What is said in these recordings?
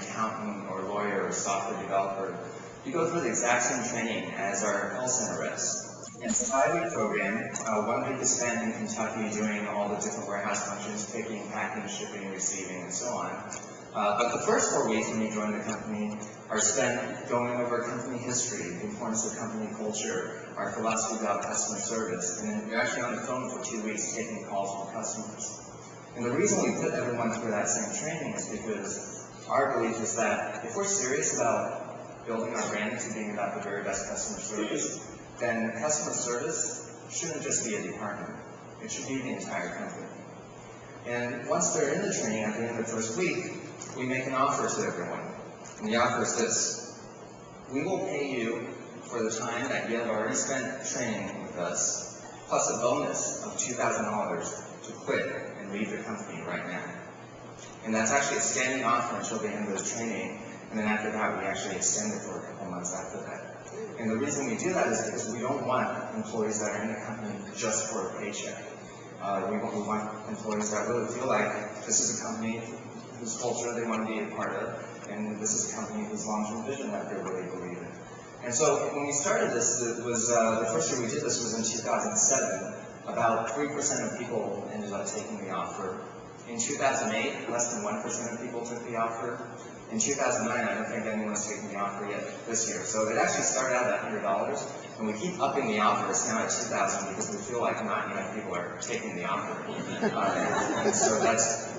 accountant or lawyer or software developer, you go through the exact same training as our call center reps. It's a 5-week program. 1 week is spent in Kentucky doing all the different warehouse functions, picking, packing, shipping, receiving, and so on. But the first 4 weeks when you join the company are spent going over company history, the importance of company culture, our philosophy about customer service, and then you're actually on the phone for 2 weeks taking calls from customers. And the reason we put everyone through that same training is because our belief is that if we're serious about building our brand to being about the very best customer service, then customer service shouldn't just be a department. It should be the entire company. And once they're in the training at the end of the first week, we make an offer to everyone. And the offer is this: we will pay you for the time that you have already spent training with us, plus a bonus of $2,000 to quit and leave the company right now. And that's actually a standing offer until the end of the training, and then after that we actually extend it for a couple months after that. And the reason we do that is because we don't want employees that are in the company just for a paycheck. We want employees that really feel like this is a company whose culture they want to be a part of, and this is a company whose long-term vision that they really believe in. And so when we started this, it was the first year we did this was in 2007. About 3% of people ended up taking the offer. In 2008, less than 1% of people took the offer. In 2009, I don't think anyone's taken the offer yet this year. So it actually started out at $100, and we keep upping the offer. It's now at $2,000 because we feel like not enough people are taking the offer. And so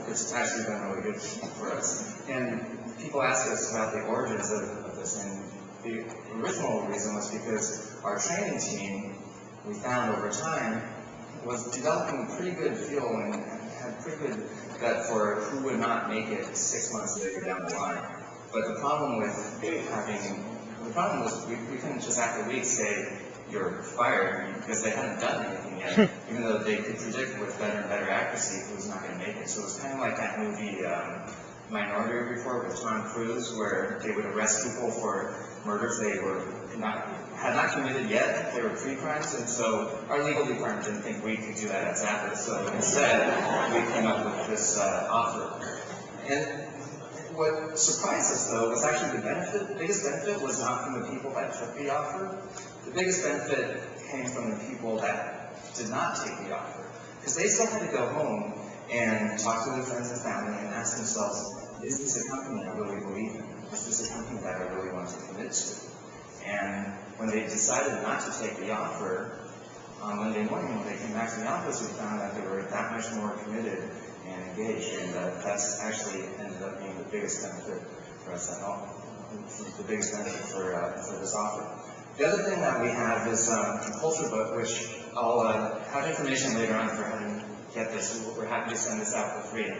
it's actually been really good for us. And people ask us about the origins of this, and the original reason was because our training team, we found over time, was developing a pretty good feel and had pretty good gut for who would not make it 6 months later down the line. But the problem was we couldn't just after a week say you're fired because they hadn't done anything yet, even though they could predict with better and better accuracy who was not going to make it. So it was kind of like that movie Minority Report with Tom Cruise, where they would arrest people for murders they had not committed yet. They were pre-crimes, and so our legal department didn't think we could do that at Zappos. So instead, we came up with this offer. And what surprised us, though, was actually the benefit. The biggest benefit was not from the people that took the offer. The biggest benefit came from the people that did not take the offer, because they still had to go home and talk to their friends and family and ask themselves, is this a company I really believe in? Is this a company that I really want to commit to? And when they decided not to take the offer, on Monday morning when they came back to the office, we found that they were that much more committed and engaged, and that's actually ended up being the biggest benefit for us at all. The biggest benefit for this offer. The other thing that we have is a culture book, which I'll have information later on for how to get this. We're happy to send this out for free.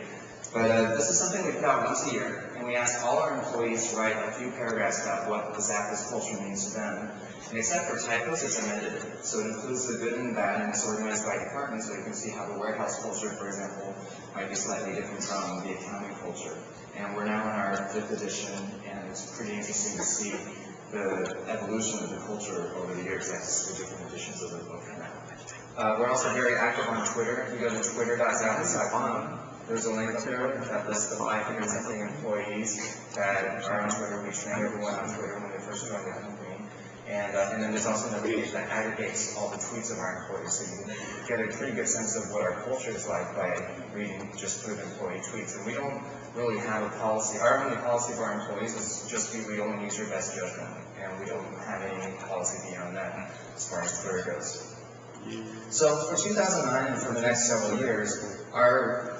But this is something we put out once a year, and we ask all our employees to write a few paragraphs about what the Zappos culture means to them. And except for typos, it's amended. So it includes the good and the bad, and it's organized by department, so you can see how the warehouse culture, for example, might be slightly different from the accounting culture. And we're now in our 5th edition, and it's pretty interesting to see the evolution of the culture over the years. That's the different editions of the book now. We're also very active on Twitter. If you go to twitter.zappos.com, there's a link there that lists the 500-something employees that are on Twitter. We train everyone on Twitter when they first join the company. And then there's also another page that aggregates all the tweets of our employees, so you get a pretty good sense of what our culture is like by reading just through the employee tweets. And we don't really have a policy. Our only policy for our employees is just we only use your best judgment, and we don't have any policy beyond that as far as Twitter goes. So for 2009 and for the next several years, our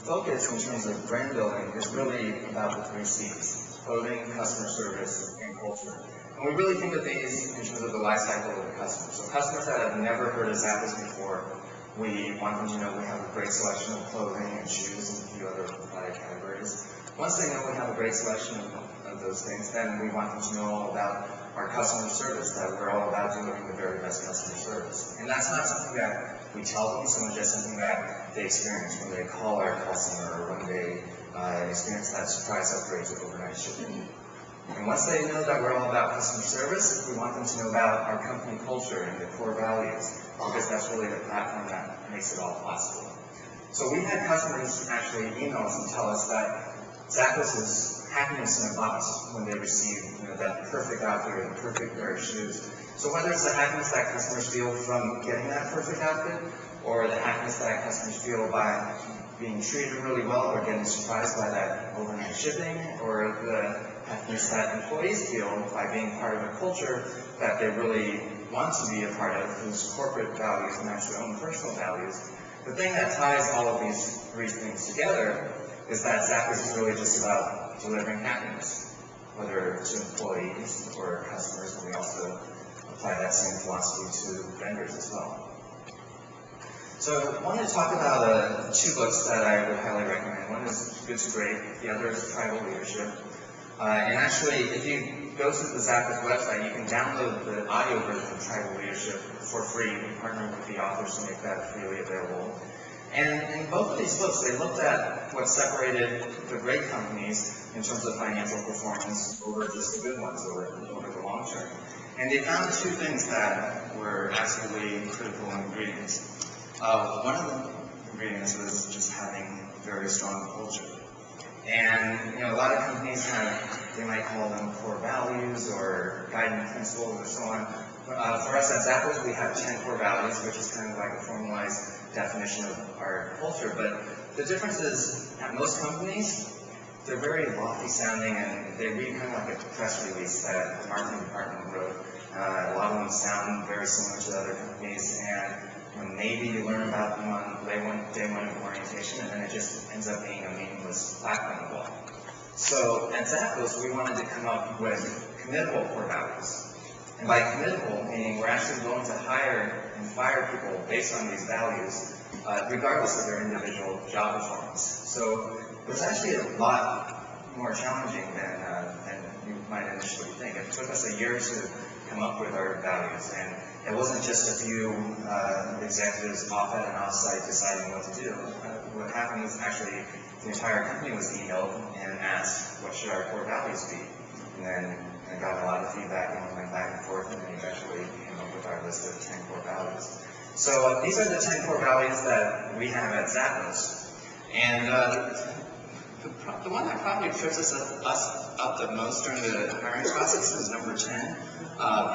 focus in terms of brand building is really about the 3 C's: clothing, customer service, and culture. And we really think of these in terms of the life cycle of the customer. So customers that have never heard of Zappos before, we want them to know we have a great selection of clothing and shoes and a few other product categories. Once they know we have a great selection of those things, then we want them to know all about our customer service, that we're all about delivering the very best customer service. And that's not something that we tell them, so much as something that they experience when they call our call center or when they experience that surprise upgrade to overnight shipping. And once they know that we're all about customer service, we want them to know about our company culture and the core values, because that's really the platform that makes it all possible. So we've had customers actually email us and tell us that Zappos has happiness in a box when they receive that perfect outfit or the perfect pair of shoes. So whether it's the happiness that customers feel from getting that perfect outfit, or the happiness that customers feel by being treated really well or getting surprised by that overnight shipping, or the happiness that employees feel by being part of a culture that they really want to be a part of, whose corporate values match their own personal values. The thing that ties all of these three things together is that Zappos is really just about delivering happiness, whether to employees or customers, and we also apply that same philosophy to vendors as well. So I wanted to talk about two books that I would highly recommend. One is Good to Great, the other is Tribal Leadership. And actually, if you go to the Zappos website, you can download the audio version of Tribal Leadership for free. We partner with the authors to make that freely available. And in both of these books, they looked at what separated the great companies in terms of financial performance over just the good ones over the long term. And they found two things that were absolutely critical ingredients. One of the ingredients was just having very strong culture. And a lot of companies they might call them core values or guiding principles or so on. For us at Zappos, we have 10 core values, which is kind of like a formalized definition of our culture. But the difference is, at most companies, they're very lofty sounding, and they read kind of like a press release that the marketing department wrote. A lot of them sound very similar to other companies, and maybe you learn about them on day one of orientation, and then it just ends up being a meaningless plaque on the wall. So at Zappos, we wanted to come up with committable core values. And by committable, meaning we're actually willing to hire and fire people based on these values, regardless of their individual job performance. So it was actually a lot more challenging than you might initially think. It took us a year to come up with our values, and it wasn't just a few executives off at an offsite deciding what to do. What happened was actually the entire company was emailed and asked, what should our core values be? And then I got a lot of feedback, and we went back and forth, and then eventually came up with our list of 10 core values. So these are the 10 core values that we have at Zappos. And the one that probably trips us up the most during the hiring process is number 10,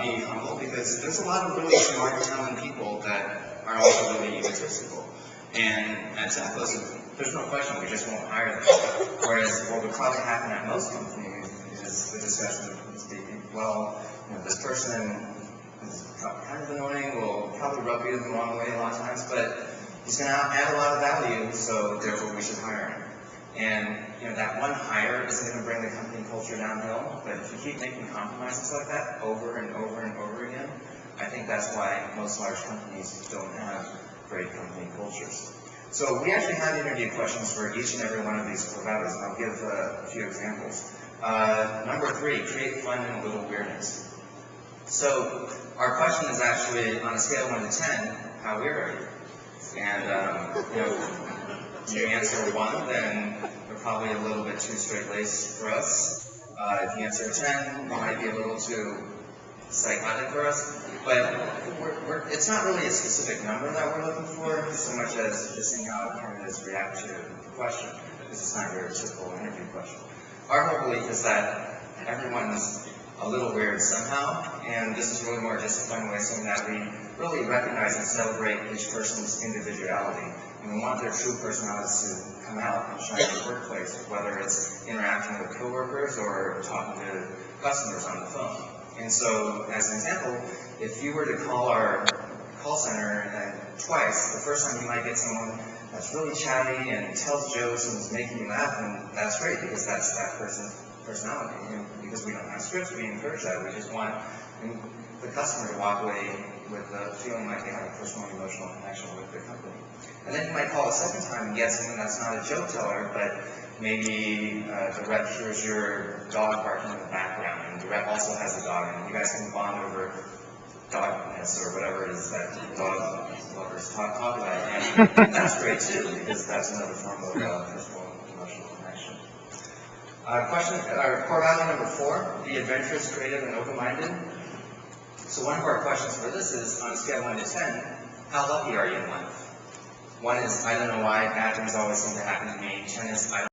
be humble, because there's a lot of really smart, talented people that are also really egotistical. And at Zappos, there's no question, we just won't hire them. Whereas what would probably happen at most companies is the discussion of, well, this person is kind of annoying, will probably rub you the wrong way a lot of times, but he's going to add a lot of value, so therefore we should hire him. And that one hire isn't going to bring the company culture downhill, but if you keep making compromises like that over and over and over again, I think that's why most large companies don't have great company cultures. So we actually have interview questions for each and every one of these core values, and I'll give a few examples. Number 3, create fun and a little weirdness. So our question is actually, on a scale of 1 to 10, how weird are you? And you answer 1, then you're probably a little bit too straight-laced for us. If you answer 10, you might be a little too psychotic for us. But it's not really a specific number that we're looking for, so much as just seeing how candidates react to the question, because it's not your typical interview question. Our whole belief is that everyone's a little weird somehow, and this is really more just a fun way of saying that we really recognize and celebrate each person's individuality. And we want their true personalities to come out and shine in the workplace, whether it's interacting with coworkers or talking to customers on the phone. And so, as an example, if you were to call our call center twice, the first time you might get someone that's really chatty and tells jokes and is making you laugh, and that's great because that's that person's personality. And because we don't have scripts, we encourage that. We just want the customer to walk away with the feeling like they have a personal and emotional connection with the company. And then you might call a second time and get someone that's not a joke teller, but maybe the rep hears your dog barking in the background, and the rep also has a dog, and you guys can bond over dogness or whatever it is that dog lovers talk about. And that's great too, because that's another form of personal and emotional connection. Core value number 4, be adventurous, creative, and open-minded. So one of our questions for this is, on a scale of 1 to 10, how lucky are you in life? 1 is, I don't know why, bad things always seem to happen to me. 10 is, I don't